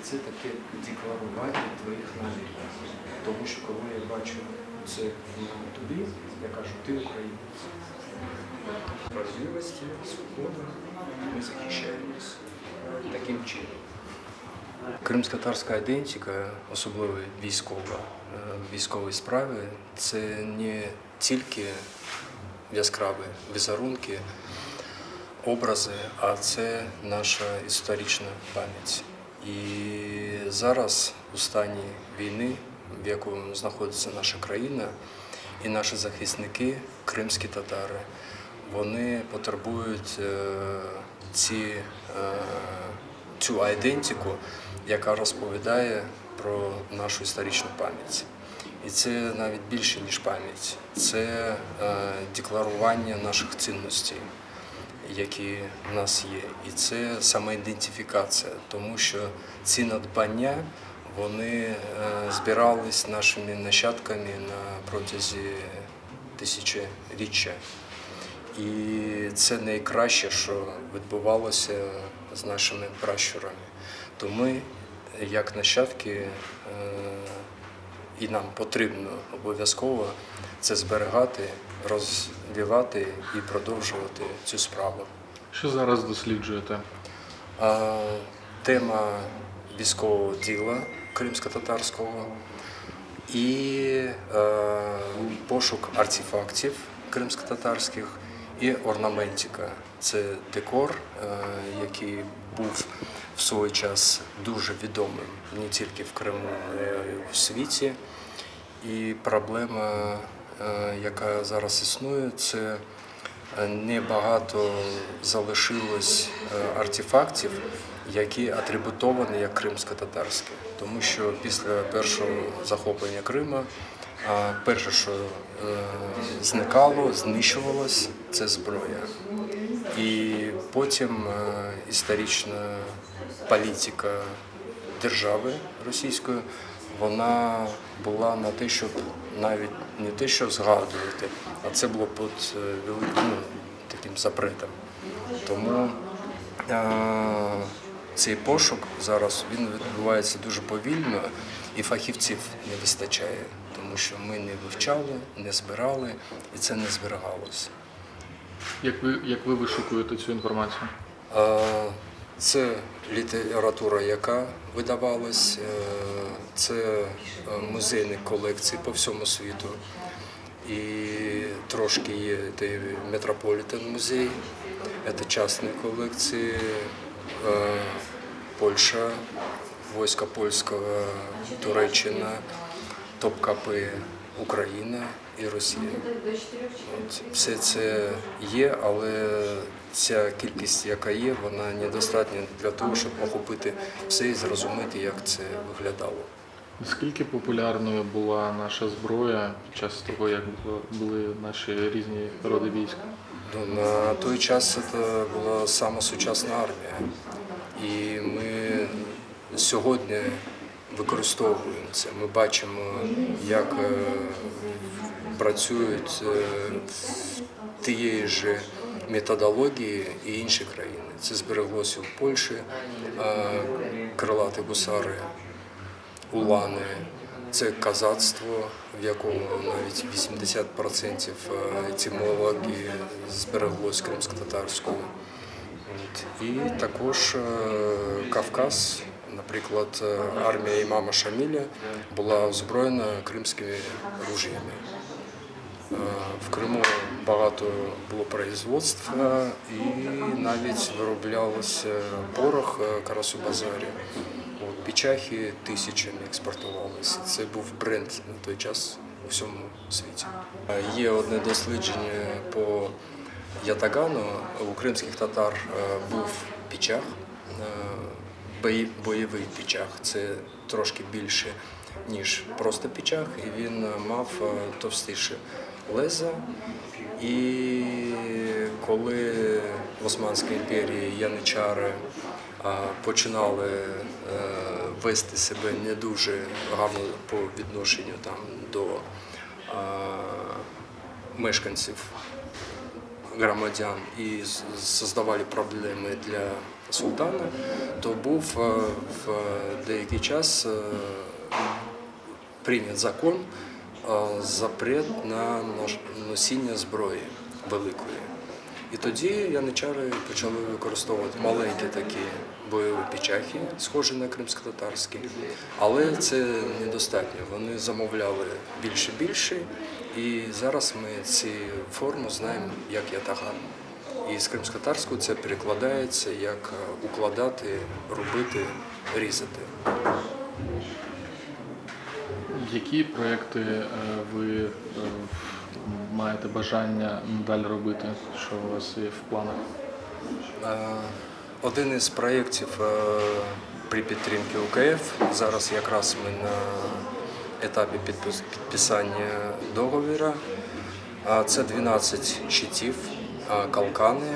це таке декларування твоїх намірів. Тому що коли я бачу це на тобі, я кажу, ти українець. Справедливості, свобода, ми захищаємося таким чином. Кримськотатарська ідентика, особливо військова, в військовій справі, це не тільки яскраві візерунки, образи, а це наша історична пам'ять. І зараз, у стані війни, в якому знаходиться наша країна, і наші захисники, кримські татари, вони потребують цю ідентику, яка розповідає про нашу історичну пам'ять. І це навіть більше, ніж пам'ять. Це декларування наших цінностей, які в нас є. І це самоідентифікація, тому що ці надбання, вони збирались нашими нащадками на протязі тисячоріччя. І це найкраще, що відбувалося з нашими пращурами. То ми, як нащадки, і нам потрібно обов'язково це зберігати, розвивати і продовжувати цю справу. Що зараз досліджуєте? Тема військового діла кримсько-татарського і пошук артефактів кримсько-татарських і орнаментика. Це декор, який був в свій час дуже відомим не тільки в Криму, а й у світі. І проблема, яка зараз існує, це небагато залишилось артефактів, які атрибутовані як кримсько-татарські. Тому що після першого захоплення Криму перше, що зникало, знищувалось, це зброя. І потім історична політика держави російської, вона була на те, щоб навіть не те, що згадувати, а це було під великим таким запретом. Тому цей пошук зараз він відбувається дуже повільно, і фахівців не вистачає, тому що ми не вивчали, не збирали, і це не зберігалося. Як ви вишукуєте цю інформацію? Це література, яка видавалась, це музейні колекції по всьому світу. І трошки є Метрополітен музей, це частні колекції, Польща, війська польського, Туреччина, ТОП-КП Україна і Росія. Все це є, але ця кількість, яка є, вона недостатня для того, щоб охопити все і зрозуміти, як це виглядало. Наскільки популярною була наша зброя під час того, як були наші різні роди військ? На той час це була сама сучасна армія. І ми сьогодні використовуємо це. Ми бачимо, як працюють тієї ж методології і інші країни. Це збереглося в Польщі, крилаті гусари, улани, це козацтво, в якому навіть 80% етимології збереглося кримсько-татарською. І також Кавказ, наприклад, армія імама Шаміля була озброєна кримськими ружьями. В Криму багато було производств і навіть вироблялося порох Карасу-Базарі. Печахи тисячами експортувалися. Це був бренд на той час у всьому світі. Є одне дослідження по ятагану. У кримських татар був печах, бойовий печах. Це трошки більше, ніж просто печах, і він мав товстіше леза. І коли в Османській імперії яничари починали вести себе не дуже гарно по відношенню до мешканців громадян і создавали проблеми для султана, то був в деякий час прийнят закон запрет на носіння зброї великої. І тоді яничари почали використовувати маленькі такі бойові пічахи, схожі на кримськотатарські, але це недостатньо. Вони замовляли більше, і зараз ми цю форму знаємо як ятаган. І з кримськотатарського це перекладається як укладати, робити, різати. Які проекти ви маєте бажання надалі робити, що у вас є в планах? Один із проєктів при підтримці УКФ, зараз якраз ми на етапі підписання договору. Це 12 щитів, калкани,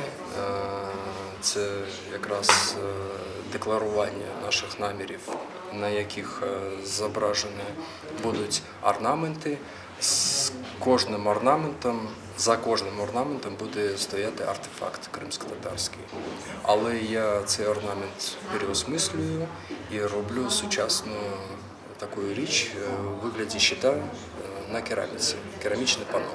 це якраз декларування наших намірів, на яких зображені будуть орнаменти. За кожним орнаментом буде стояти артефакт кримськотатарський. Але я цей орнамент переосмислюю і роблю сучасну таку річ у вигляді щита на кераміці, керамічне панно.